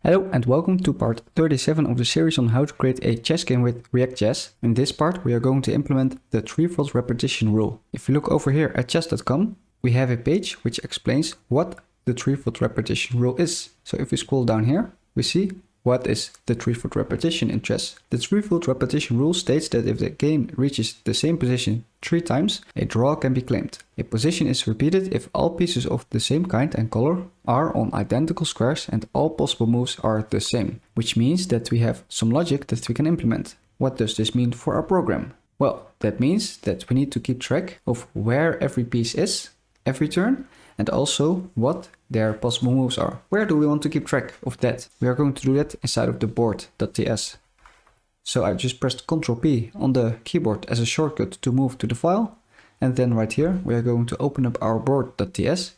Hello and welcome to part 37 of the series on how to create a chess game with ReactJS. In this part we are going to implement the threefold repetition rule. If you look over here at chess.com, we have a page which explains what the threefold repetition rule is. So if we scroll down here, we see what is the threefold repetition in chess. The threefold repetition rule states that if the game reaches the same position 3 times, a draw can be claimed. A position is repeated if all pieces of the same kind and color are on identical squares and all possible moves are the same, which means that we have some logic that we can implement. What does this mean for our program? Well, that means that we need to keep track of where every piece is every turn and also what their possible moves are. Where do we want to keep track of that? We are going to do that inside of the board.ts. So I just pressed Ctrl P on the keyboard as a shortcut to move to the file. And then right here, we are going to open up our board.ts.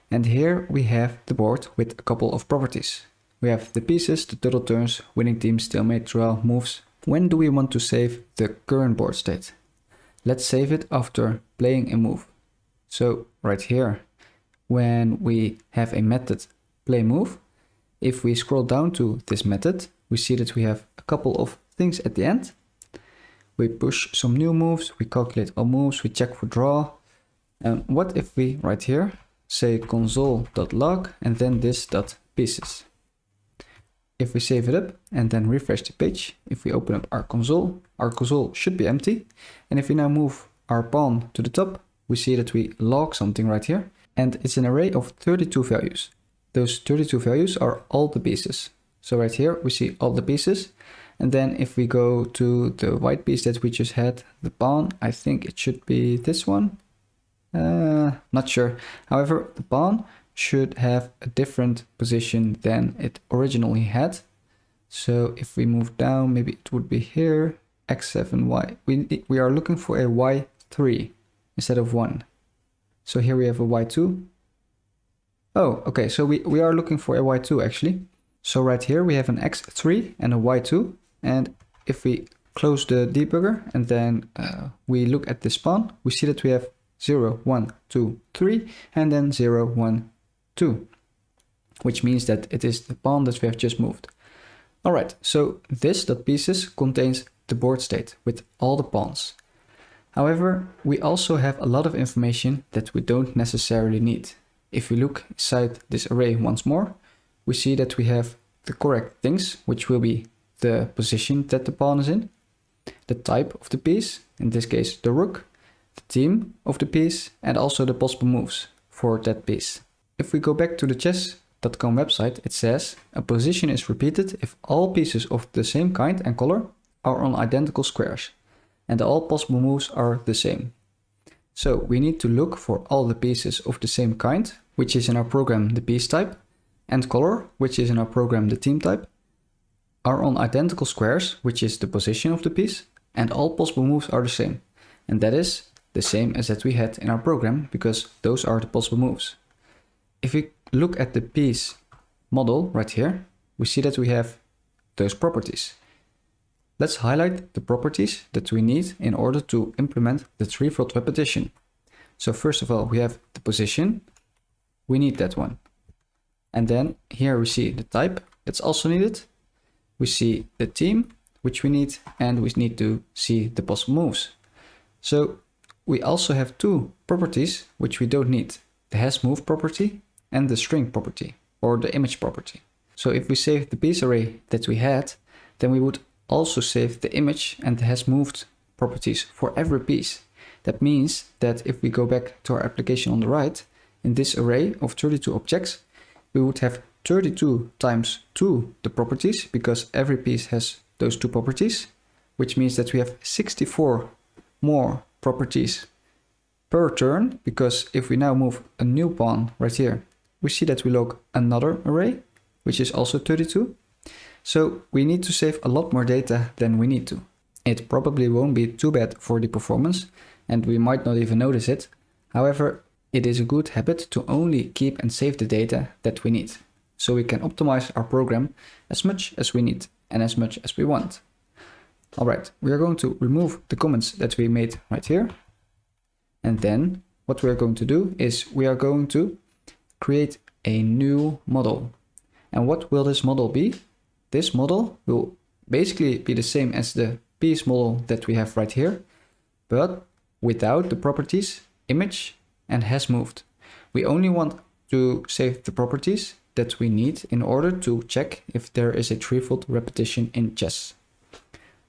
And here we have the board with a couple of properties. We have the pieces, the total turns, winning team, stalemate, draw, moves. When do we want to save the current board state? Let's save it after playing a move. So right here, when we have a method play move, if we scroll down to this method, we see that we have a couple of things at the end. We push some new moves, we calculate all moves, we check for draw. And what if we right here say console.log and then this.pieces? If we save it up and then refresh the page, if we open up our console should be empty. And if we now move our pawn to the top, we see that we log something right here. And it's an array of 32 values. Those 32 values are all the pieces. So right here we see all the pieces. And then if we go to the white piece that we just had, the pawn, I think it should be this one. Not sure. However, the pawn should have a different position than it originally had. So if we move down, maybe it would be here, x7, y. We are looking for a y3 instead of 1. So here we have a y2. Oh, okay, so we are looking for a y2 actually. So right here we have an x3 and a y2. And if we close the debugger and then we look at this pawn, we see that we have 0, 1, 2, 3, and then 0, 1, 2, which means that it is the pawn that we have just moved. All right, so this.pieces contains the board state with all the pawns. However, we also have a lot of information that we don't necessarily need. If we look inside this array once more, we see that we have the correct things, which will be the position that the pawn is in, the type of the piece, in this case the rook, the team of the piece, and also the possible moves for that piece. If we go back to the chess.com website, it says a position is repeated if all pieces of the same kind and color are on identical squares, and all possible moves are the same. So we need to look for all the pieces of the same kind, which is in our program the piece type, and color, which is in our program the team type, are on identical squares, which is the position of the piece, and all possible moves are the same. And that is the same as that we had in our program, because those are the possible moves. If we look at the piece model right here, we see that we have those properties. Let's highlight the properties that we need in order to implement the threefold repetition. So first of all, we have the position. We need that one. And then here we see the type that's also needed. We see the team, which we need, and we need to see the possible moves. So we also have 2 properties which we don't need, the hasMove property and the string property, or the image property. So if we save the piece array that we had, then we would also save the image and the hasMoved properties for every piece. That means that if we go back to our application on the right, in this array of 32 objects, we would have 32 times 2 the properties, because every piece has those 2 properties, which means that we have 64 more properties per turn, because if we now move a new pawn right here, we see that we log another array, which is also 32. So we need to save a lot more data than we need to. It probably won't be too bad for the performance, and we might not even notice it. However, it is a good habit to only keep and save the data that we need, so we can optimize our program as much as we need and as much as we want. All right, we are going to remove the comments that we made right here. And then what we are going to do is we are going to create a new model. And what will this model be? This model will basically be the same as the piece model that we have right here, but without the properties image and has moved. We only want to save the properties that we need in order to check if there is a threefold repetition in chess.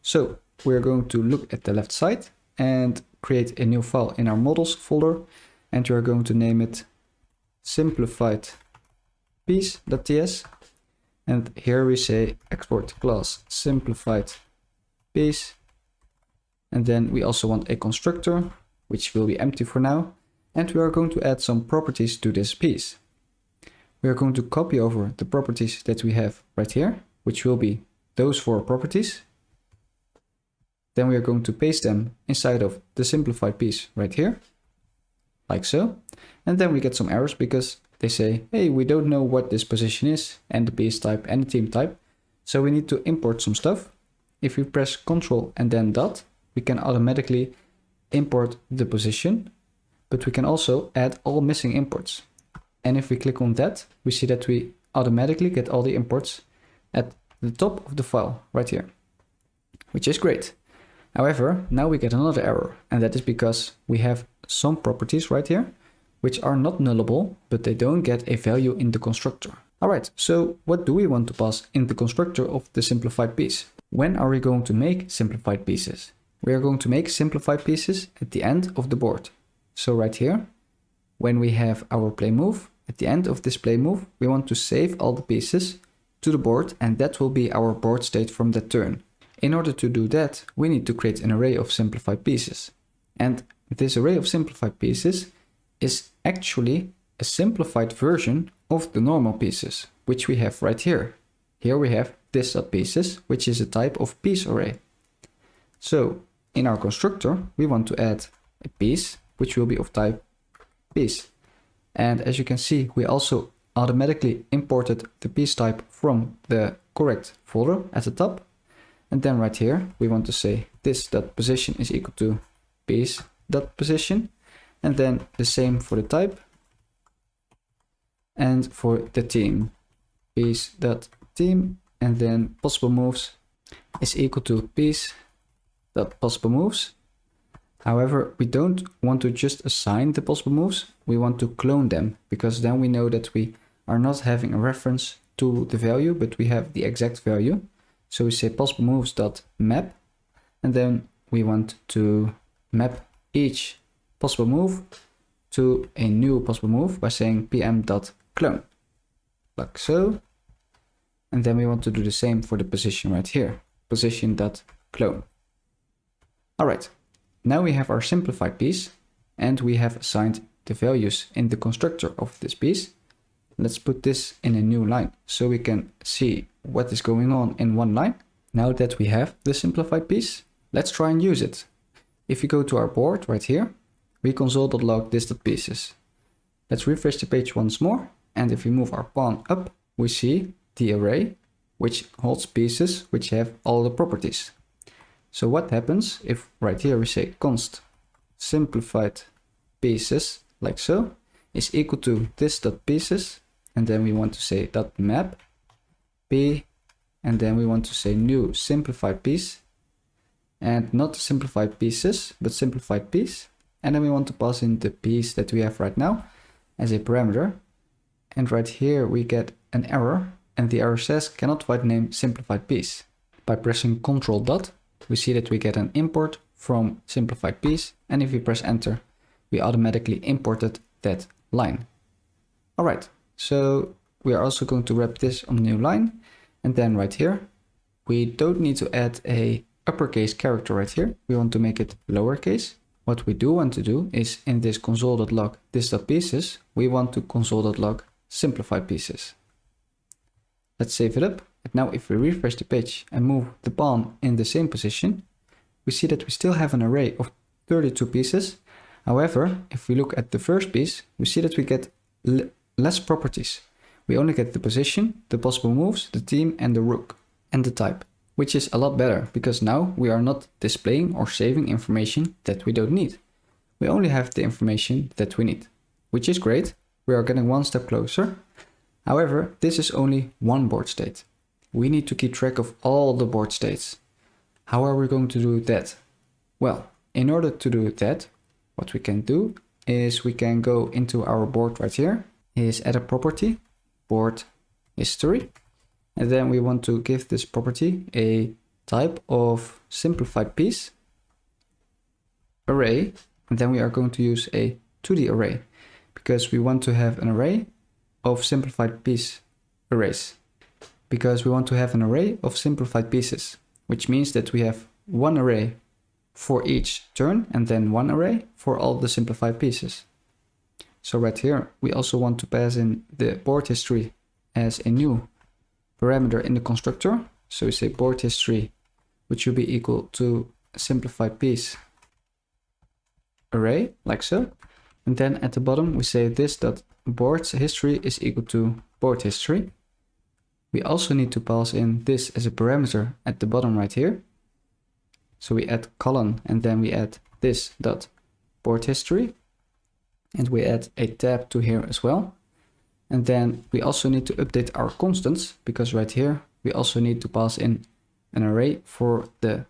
So we're going to look at the left side and create a new file in our models folder, and we're going to name it SimplifiedPiece.ts. And here we say export class SimplifiedPiece. And then we also want a constructor, which will be empty for now. And we are going to add some properties to this piece. We are going to copy over the properties that we have right here, which will be those 4 properties. Then we are going to paste them inside of the simplified piece right here, like so. And then we get some errors because they say, hey, we don't know what this position is and the piece type and the team type. So we need to import some stuff. If we press Ctrl and then dot, we can automatically import the position, but we can also add all missing imports. And if we click on that, we see that we automatically get all the imports at the top of the file right here, which is great. However, now we get another error, and that is because we have some properties right here which are not nullable, but they don't get a value in the constructor. Alright, so what do we want to pass in the constructor of the simplified piece? When are we going to make simplified pieces? We are going to make simplified pieces at the end of the board. So right here, when we have our play move, at the end of this play move, we want to save all the pieces to the board, and that will be our board state from that turn. In order to do that, we need to create an array of simplified pieces. And this array of simplified pieces is actually a simplified version of the normal pieces, which we have right here. Here we have this.pieces, which is a type of piece array. So in our constructor, we want to add a piece, which will be of type piece. And as you can see, we also automatically imported the piece type from the correct folder at the top. And then right here, we want to say this.position is equal to piece.position. And then the same for the type. And for the team, piece.team. And then possible moves is equal to piece.possible moves. However, we don't want to just assign the possible moves. We want to clone them, because then we know that we are not having a reference to the value, but we have the exact value. So we say possible moves.map, and then we want to map each possible move to a new possible move by saying pm.clone, like so. And then we want to do the same for the position right here, position.clone. All right, now we have our simplified piece, and we have assigned the values in the constructor of this piece. Let's put this in a new line so we can see what is going on in one line. Now that we have the simplified piece, let's try and use it. If we go to our board right here, we console.log this.pieces. Let's refresh the page once more, and if we move our pawn up, we see the array which holds pieces which have all the properties. So what happens if right here we say const simplified pieces, like so, is equal to this.pieces, and then we want to say .map p, and then we want to say new simplified piece, and not simplified pieces, but simplified piece. And then we want to pass in the piece that we have right now as a parameter. And right here we get an error, and the error says cannot find name simplified piece. By pressing Ctrl dot, we see that we get an import from simplified piece, and if we press enter, we automatically imported that line. All right, so we are also going to wrap this on a new line, and then right here, we don't need to add a uppercase character right here. We want to make it lowercase. What we do want to do is in this console.log this.pieces, we want to console.log simplified pieces. Let's save it up. And now if we refresh the page and move the pawn in the same position, we see that we still have an array of 32 pieces. However, if we look at the first piece, we see that we get less properties. We only get the position, the possible moves, the team, and the rook, and the type, which is a lot better because now we are not displaying or saving information that we don't need. We only have the information that we need, which is great. We are getting one step closer. However, this is only one board state. We need to keep track of all the board states. How are we going to do that? Well, in order to do that, what we can do is we can go into our board right here, is add a property, board history, and then we want to give this property a type of SimplifiedPiece array, and then we are going to use a 2D array because we want to have an array of SimplifiedPiece arrays, because we want to have an array of simplified pieces, which means that we have one array for each turn and then one array for all the simplified pieces. So right here, we also want to pass in the board history as a new parameter in the constructor. So we say board history, which should be equal to SimplifiedPiece array, like so. And then at the bottom, we say this dot board history is equal to board history. We also need to pass in this as a parameter at the bottom right here. So we add colon and then we add this dot board history, and we add a tab to here as well. And then we also need to update our constants, because right here we also need to pass in an array for the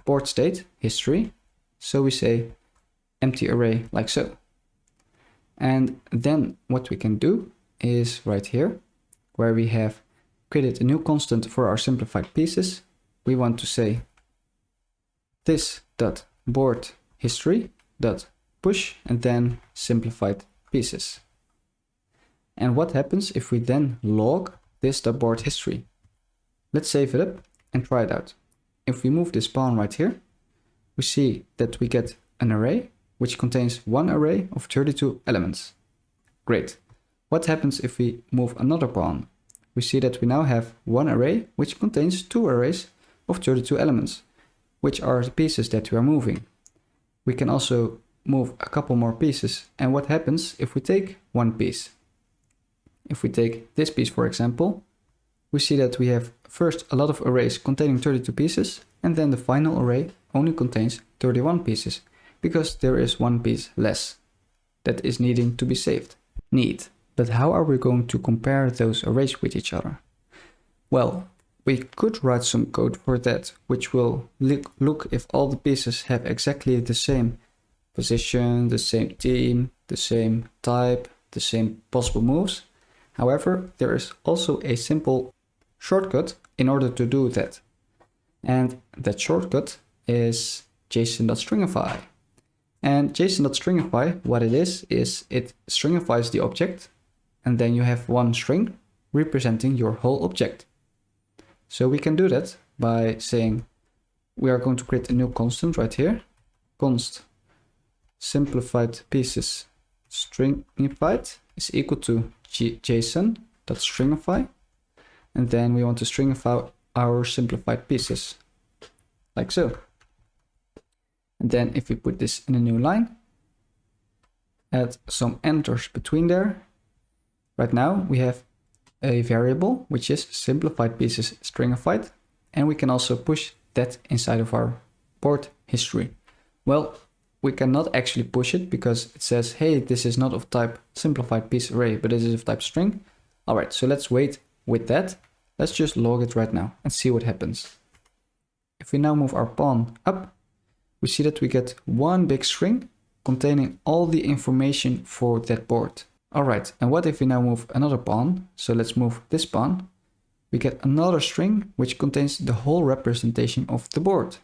board state history. So we say empty array, like so. And then what we can do is right here, where we have created a new constant for our simplified pieces, we want to say this dot board history dot push and then simplified pieces. And what happens if we then log this dot board history? Let's save it up and try it out. If we move this pawn right here, we see that we get an array which contains one array of 32 elements. Great. What happens if we move another pawn? We see that we now have one array which contains two arrays of 32 elements, which are the pieces that we are moving. We can also move a couple more pieces. And what happens if we take one piece? If we take this piece, for example, we see that we have first a lot of arrays containing 32 pieces, and then the final array only contains 31 pieces, because there is one piece less that is needing to be saved. Neat. But how are we going to compare those arrays with each other? Well, we could write some code for that, which will look if all the pieces have exactly the same position, the same theme, the same type, the same possible moves. However, there is also a simple shortcut in order to do that. And that shortcut is json.stringify. And json.stringify, what it is it stringifies the object, and then you have one string representing your whole object. So we can do that by saying we are going to create a new constant right here, const simplified pieces stringified is equal to json.stringify, and then we want to stringify our simplified pieces, like so. And then if we put this in a new line, add some enters between there. Right now we have a variable which is simplified pieces stringified, and we can also push that inside of our board history. Well, we cannot actually push it because it says, hey, this is not of type simplified piece array, but it is of type string. All right, so let's wait with that. Let's just log it right now and see what happens. If we now move our pawn up, we see that we get one big string containing all the information for that board. All right, and what if we now move another pawn? So let's move this pawn. We get another string which contains the whole representation of the board.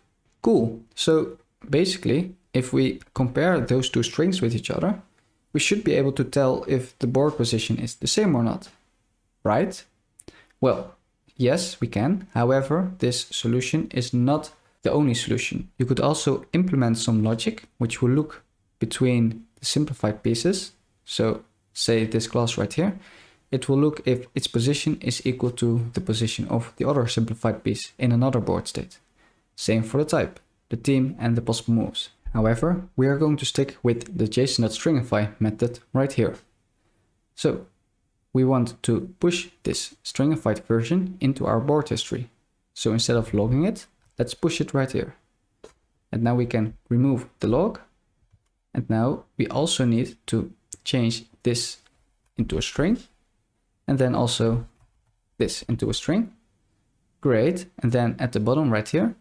Cool. So basically, if we compare those two strings with each other, we should be able to tell if the board position is the same or not, right? Well, yes, we can. However, this solution is not the only solution. You could also implement some logic which will look between the simplified pieces. So say this class right here, it will look if its position is equal to the position of the other simplified piece in another board state. Same for the type, the theme, and the possible moves. However, we are going to stick with the json.stringify method right here. So we want to push this stringified version into our board history. So instead of logging it, let's push it right here. And now we can remove the log. And now we also need to change this into a string. and then also this into a string. Great. And then at the bottom right here,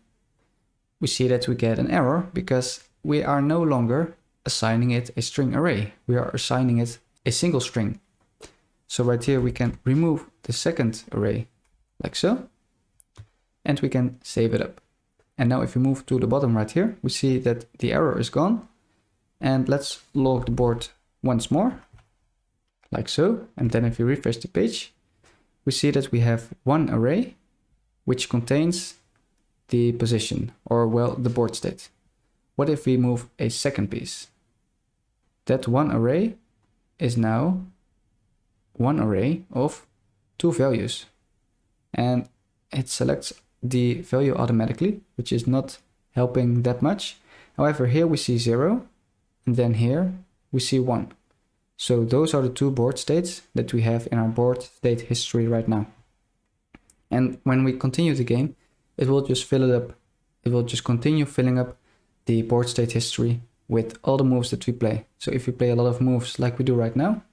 we see that we get an error because we are no longer assigning it a string array. We are assigning it a single string. So right here, we can remove the second array like so, and we can save it up. And now if we move to the bottom right here, we see that the error is gone. And let's log the board once more, like so. And then if we refresh the page, we see that we have one array which contains the position, or well, the board state. What if we move a second piece? That one array is now one array of two values. And it selects the value automatically, which is not helping that much. However, here we see 0, and then here we see 1. So those are the two board states that we have in our board state history right now. And when we continue the game, it will just fill it up. It will just continue filling up the board state history with all the moves that we play. So if we play a lot of moves like we do right now,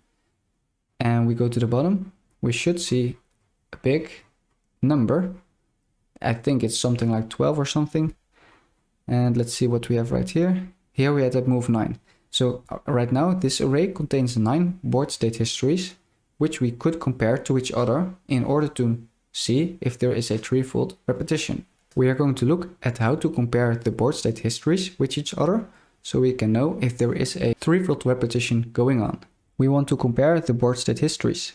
and we go to the bottom, we should see a big number. I think it's something like 12 or something. And let's see what we have right here. Here we had that move 9. So right now, this array contains 9 board state histories, which we could compare to each other in order to see if there is a threefold repetition. We are going to look at how to compare the board state histories with each other, so we can know if there is a threefold repetition going on. We want to compare the board state histories.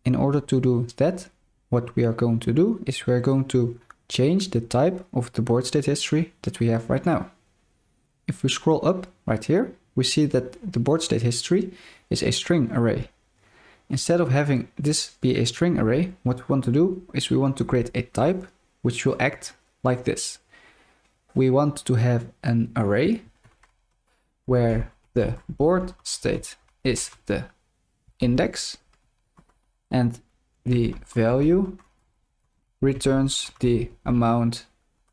In order to do that, what we are going to do is we are going to change the type of the board state history that we have right now. If we scroll up right here, we see that the board state history is a string array. Instead of having this be a string array, what we want to do is we want to create a type which will act like this. We want to have an array where the board state is the index and the value returns the amount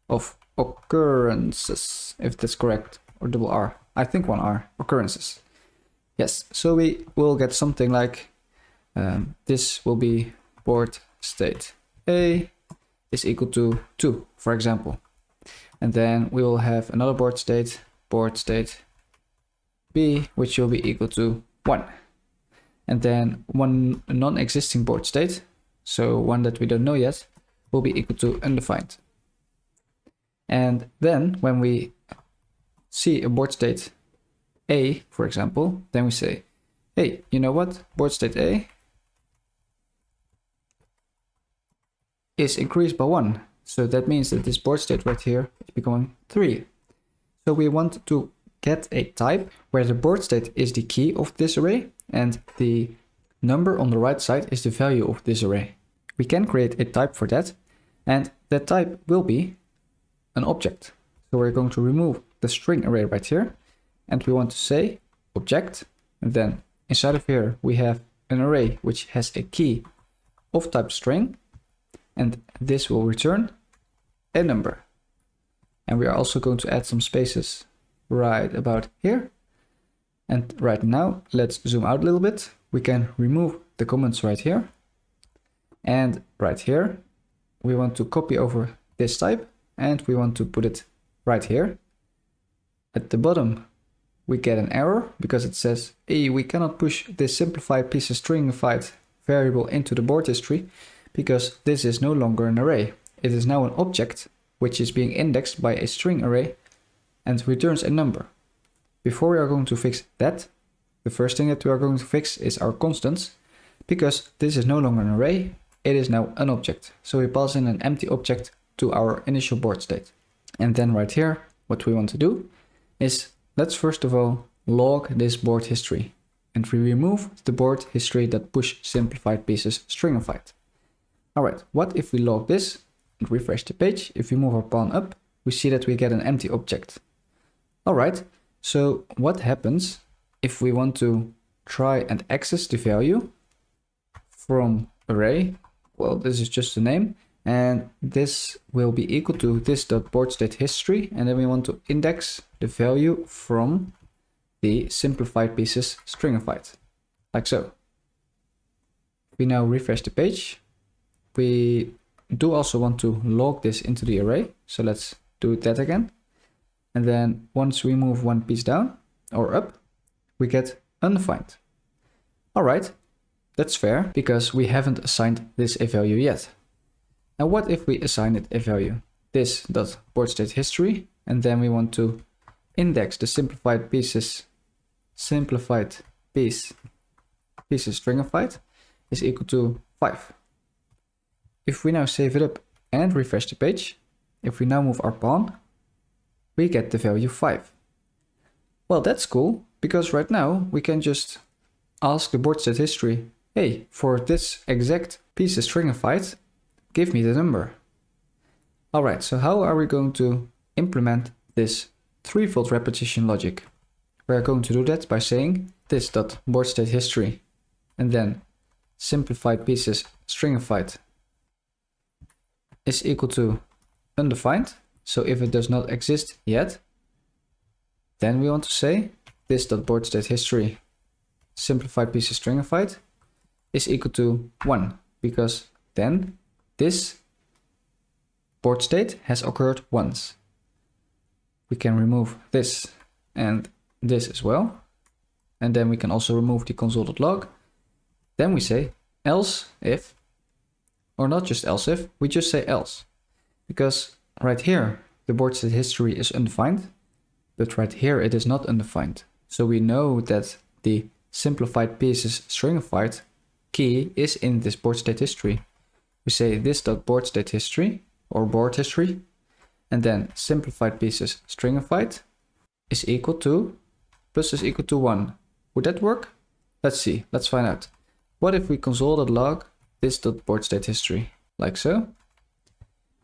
of occurrences, if that's correct, or double R. I think one R, occurrences. Yes, so we will get something like this will be board state A is equal to 2, for example. And then we will have another board state B, which will be equal to 1. And then one non-existing board state, so one that we don't know yet, will be equal to undefined. And then when we see a board state A, for example, then we say, hey, you know what? Board state A is increased by 1. So that means that this board state right here is becoming 3. So we want to get a type where the board state is the key of this array and the number on the right side is the value of this array. We can create a type for that, and that type will be an object. So we're going to remove the string array right here, and we want to say object, and then inside of here we have an array which has a key of type string, and this will return a number. And we are also going to add some spaces right about here. And right now, let's zoom out a little bit. We can remove the comments right here. And right here, we want to copy over this type and we want to put it right here. At the bottom, we get an error because it says, hey, we cannot push this simplified piece of stringified variable into the board history because this is no longer an array. It is now an object which is being indexed by a string array and returns a number. Before we are going to fix that, the first thing that we are going to fix is our constants, because this is no longer an array, it is now an object. So we pass in an empty object to our initial board state. And then right here, what we want to do is, let's first of all log this board history. And we remove the board history that push simplified pieces stringified. All right, what if we log this and refresh the page? If we move our pawn up, we see that we get an empty object. All right, so what happens if we want to try and access the value from array? Well, this is just a name, and this will be equal to this.board state history, and then we want to index the value from the simplified pieces stringified, like so. we now refresh the page. We do also want to log this into the array. So let's do that again. And then once we move one piece down or up, we get undefined. All right, that's fair because we haven't assigned this a value yet. Now what if we assign it a value? This dot board state history, and then we want to index the simplified piece stringified is equal to 5. If we now save it up and refresh the page, if we now move our pawn, we get the value 5. Well, that's cool, because right now we can just ask the board state history, hey, for this exact piece stringified, give me the number. All right, so how are we going to implement this threefold repetition logic? We're going to do that by saying this dot board state history and then simplified pieces stringified is equal to undefined. So if it does not exist yet, then we want to say this dot board state history simplified pieces stringified is equal to 1, because then this board state has occurred once. We can remove this and this as well. And then we can also remove the console.log. Then we say else if, or not just else if, we just say else. Because right here, the board state history is undefined, but right here it is not undefined. So we know that the simplified pieces stringified key is in this board state history. We say this dot board state history or board history, and then simplified pieces stringified is equal to plus is equal to 1. Would that work? Let's see, let's find out. What if we console.log this dot board state history, like so?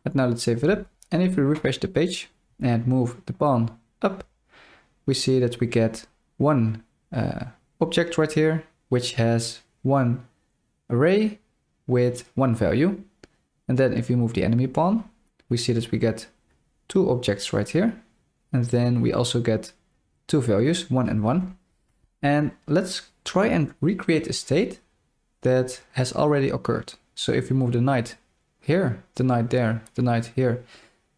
And now let's save it up. And if we refresh the page and move the pawn up, we see that we get one object right here, which has one array with one value. And then if we move the enemy pawn, we see that we get two objects right here. And then we also get two values, 1 and 1. And let's try and recreate a state that has already occurred. So if we move the knight here, the knight there, the knight here,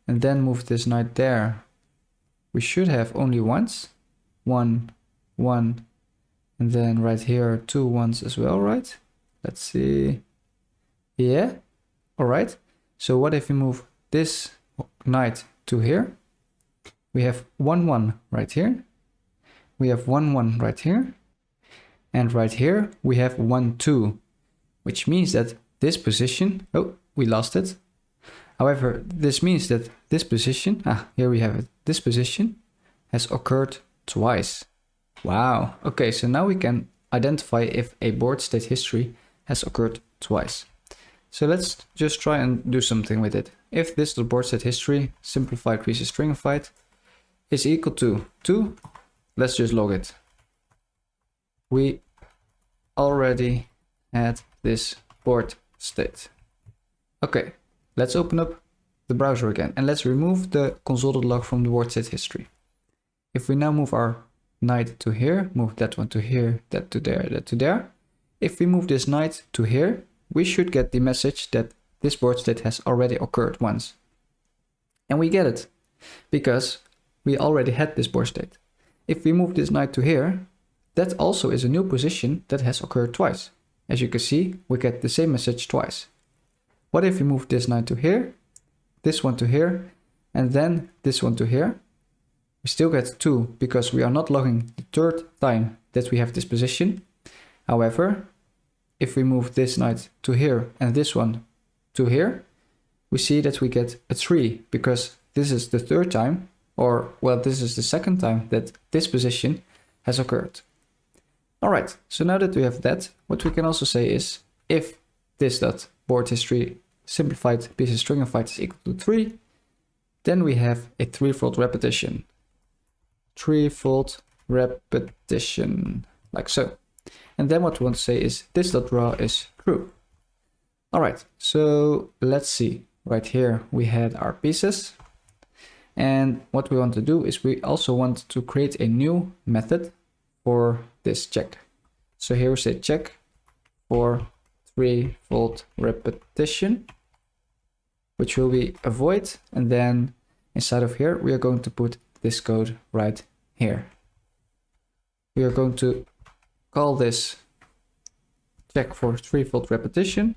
and then move this knight there, we should have only ones. 1, 1, and then right here 2 ones as well, right? Let's see. Yeah, all right. So what if we move this knight to here? We have 1, 1 right here. We have 1, 1 right here. And right here we have 1, 2, which means that this position, oh, we lost it. However, this means that this position, here we have it, this position has occurred twice. Wow. Okay, so now we can identify if a board state history has occurred twice. So let's just try and do something with it. If this board state history simplified pieces stringified is equal to 2, let's just log it. We already had this board state. Okay, let's open up the browser again and let's remove the console.log from the board state history. If we now move our knight to here, move that one to here, that to there, that to there. If we move this knight to here, we should get the message that this board state has already occurred once. And we get it because we already had this board state. If we move this knight to here, that also is a new position that has occurred twice. As you can see, we get the same message twice. What if we move this knight to here, this one to here, and then this one to here? We still get 2 because we are not logging the third time that we have this position. However, if we move this knight to here and this one to here, we see that we get a 3 because this is the third time, or well, this is the second time that this position has occurred. All right, so now that we have that, what we can also say is if this dot board history simplified pieces stringified is equal to 3, then we have a threefold repetition. Threefold repetition, like so. And then what we want to say is this dot raw is true. All right, so let's see. Right here we had our pieces. And what we want to do is we also want to create a new method for this check. So here we say check for threefold repetition, which will be a void, and then inside of here we are going to put this code right here. We are going to call this check for threefold repetition,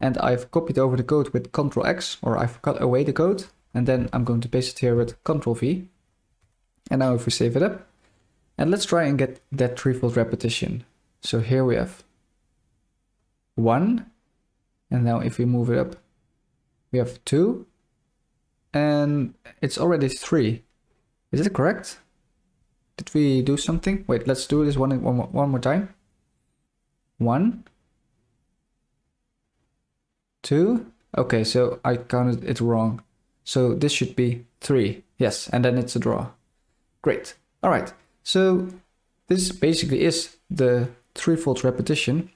and I've copied over the code with Ctrl X, or I've cut away the code, and then I'm going to paste it here with Ctrl V. And now if we save it up, and let's try and get that threefold repetition. So here we have 1, and now if we move it up, we have 2, and it's already 3. Is it correct? Did we do something? Wait, let's do this one more time. 1, 2. Okay, so I counted it wrong. So this should be 3. Yes, and then it's a draw. Great. All right. So this basically is the threefold repetition.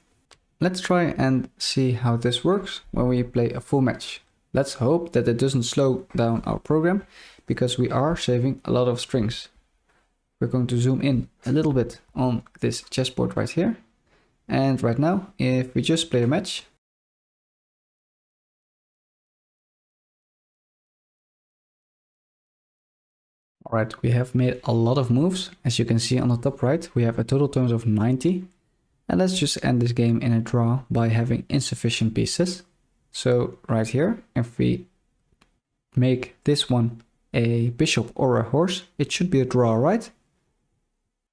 Let's try and see how this works when we play a full match. Let's hope that it doesn't slow down our program, because we are saving a lot of strings. We're going to zoom in a little bit on this chessboard right here. And right now, if we just play a match, all right, we have made a lot of moves. As you can see on the top right, we have a total turns of 90. And let's just end this game in a draw by having insufficient pieces. So right here, if we make this one a bishop or a horse, it should be a draw, right?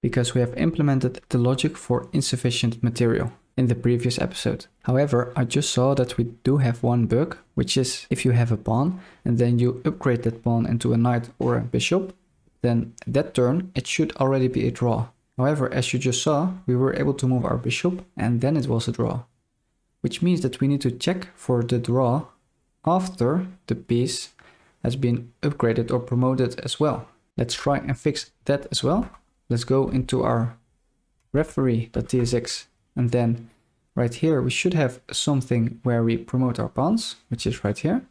Because we have implemented the logic for insufficient material in the previous episode. However, I just saw that we do have one bug, which is if you have a pawn and then you upgrade that pawn into a knight or a bishop, then that turn it should already be a draw. However, as you just saw, we were able to move our bishop and then it was a draw. Which means that we need to check for the draw after the piece has been upgraded or promoted as well. Let's try and fix that as well. Let's go into our referee.tsx, and then right here we should have something where we promote our pawns, which is right here.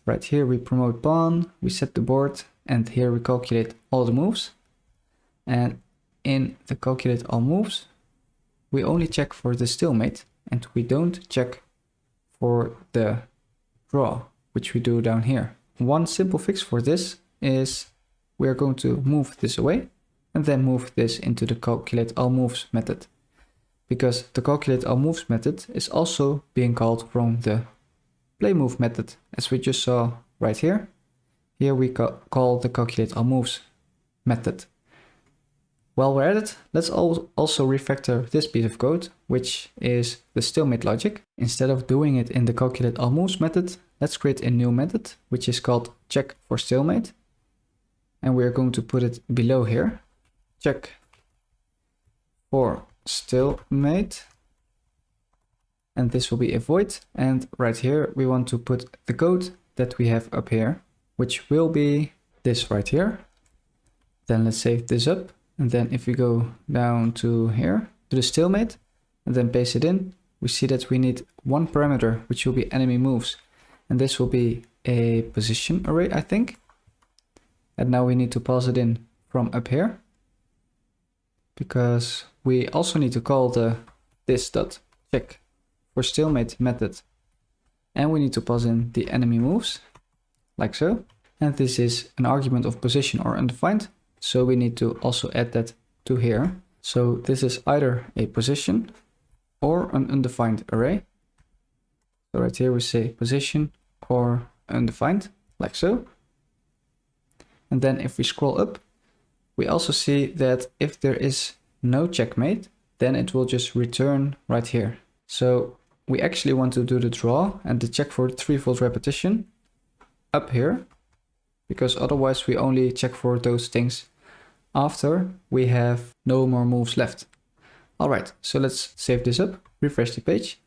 Right here we promote pawn, we set the board, and here we calculate all the moves. And in the calculate all moves, we only check for the stalemate, and we don't check for the draw, which we do down here. One simple fix for this is we are going to move this away and then move this into the calculate all moves method, because the calculate all moves method is also being called from the play move method, as we just saw right here. Here we call the calculate all moves method. While we're at it, let's also refactor this piece of code, which is the stalemate logic. Instead of doing it in the calculate all moves method, let's create a new method, which is called check for stalemate. And we're going to put it below here. Check for stalemate. And this will be a void. And right here, we want to put the code that we have up here, which will be this right here. Then let's save this up. And then if we go down to here, to the stalemate, and then paste it in, we see that we need one parameter, which will be enemy moves. And this will be a position array, I think. And now we need to pass it in from up here, because we also need to call the this.check for stalemate method. And we need to pass in the enemy moves, like so. And this is an argument of position or undefined. So we need to also add that to here. So this is either a position or an undefined array. So right here we say position or undefined, like so. And then if we scroll up, we also see that if there is no checkmate, then it will just return right here. So we actually want to do the draw and the check for the threefold repetition up here, because otherwise we only check for those things after we have no more moves left. All right, so let's save this up, refresh the page,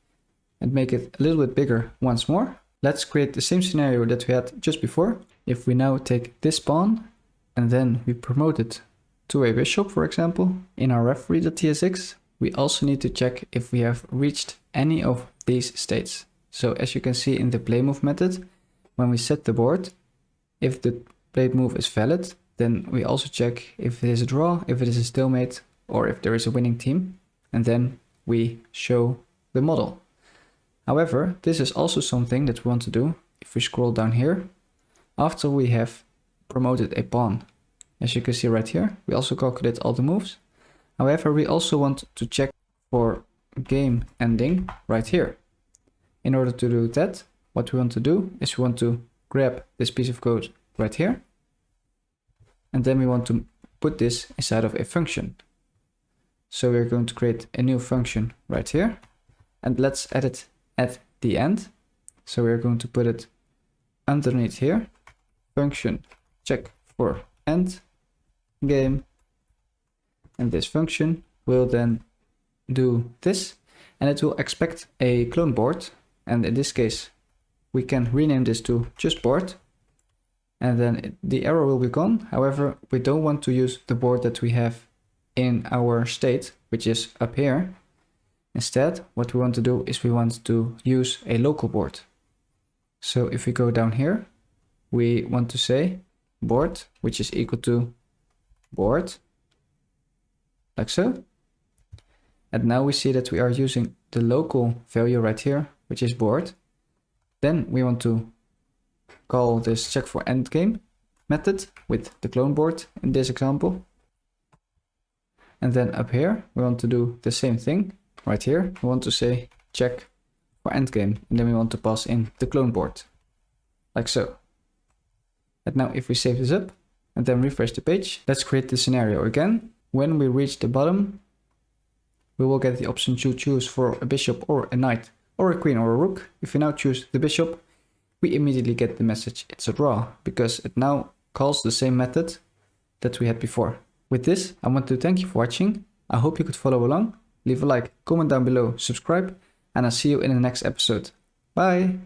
and make it a little bit bigger once more. Let's create the same scenario that we had just before. If we now take this pawn and then we promote it to a bishop, for example, in our referee.tsx, we also need to check if we have reached any of these states. So as you can see in the play move method, when we set the board, if the played move is valid, then we also check if it is a draw, if it is a stalemate, or if there is a winning team, and then we show the model. However, this is also something that we want to do if we scroll down here after we have promoted a pawn. As you can see right here, we also calculate all the moves. However, we also want to check for game ending right here. In order to do that, what we want to do is we want to grab this piece of code right here. And then we want to put this inside of a function. So we're going to create a new function right here. And let's add it at the end. So we're going to put it underneath here. Function check for end game. And this function will then do this. And it will expect a clone board. And in this case, we can rename this to just board. And then the error will be gone. However, we don't want to use the board that we have in our state, which is up here. Instead, what we want to do is we want to use a local board. So if we go down here, we want to say board, which is equal to board, like so. And now we see that we are using the local value right here, which is board. Then we want to call this check for endgame method with the clone board in this example. And then up here, we want to do the same thing. Right here, we want to say check for endgame, and then we want to pass in the clone board, like so. And now if we save this up and then refresh the page, let's create the scenario again. When we reach the bottom, we will get the option to choose for a bishop or a knight or a queen or a rook. If we now choose the bishop, we immediately get the message it's a draw, because it now calls the same method that we had before. With this, I want to thank you for watching. I hope you could follow along. Leave a like, comment down below, subscribe, and I'll see you in the next episode. Bye!